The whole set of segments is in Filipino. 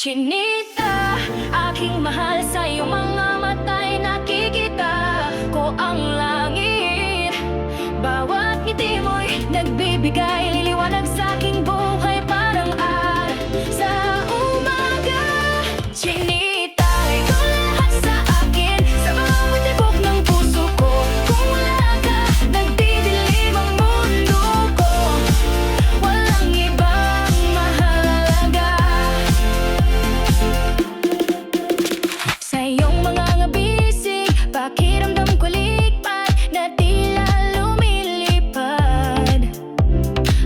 Chinita, aking mahal, sa iyong mga mata'y nakikita ko ang langit. Bawat ngiti mo'y nagbibigay liliwanag sa aking buhay, parang araw sa umaga. Chinita, ikaw lahat sa akin, sa bawat tibok ng puso ko. Kung wala ka, nagdidilim ang mundo ko. Walang ibang mahalaga. Sa iyong mga ngabisig, pakiramdam ko likpat na tila lumilipad.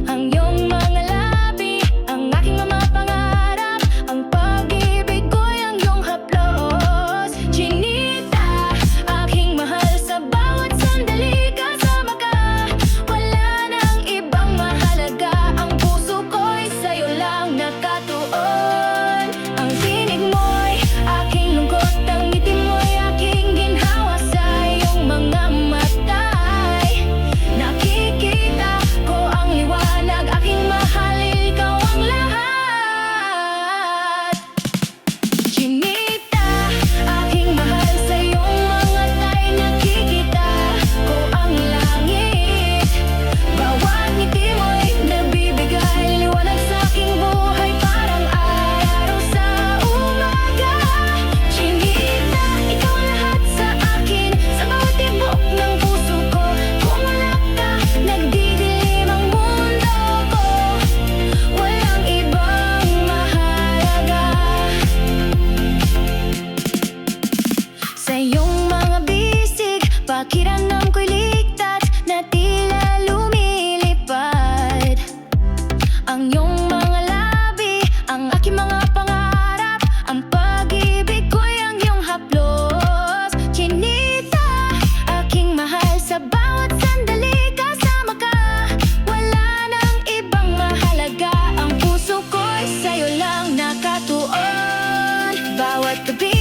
Ang iyong mga labi, ang aking mga pangarap. Ang pag-ibig ko'y ang iyong haplos. Chinita, aking mahal, sa bawat sandali kasama ka. Wala nang ibang mahalaga. Ang puso ko'y sa'yo lang nakatuon. Ang tinig mo'y aking lungkot, ang ngiti mo'y aking ginhawa. Sa iyong mga mata'y nakikita ko ang liwanag. Aking mahal, ikaw ang lahat. Chinita, aking mahal, sa iyong mga ta'y nakikita ko ang langit. Bawat ngiti mo'y nagbibigay liwanag sa aking buhay, parang araw sa umaga. Chinita, ikaw lahat sa akin, sa bawat tibok ng puso ko. Kung wala ka, nagdidilim ang mundo ko. Walang ibang mahalaga. Sa iyong mga bisig, pakiramdam ko'y ligtas na tila lumilipad. Ang iyong mga labi, ang aking mga pangarap. Ang pag-ibig ko'y ang iyong haplos. Chinita, aking mahal, sa bawat sandali kasama ka. Wala nang ibang mahalaga. Ang puso ko'y sa'yo lang nakatuon. Bawat gabi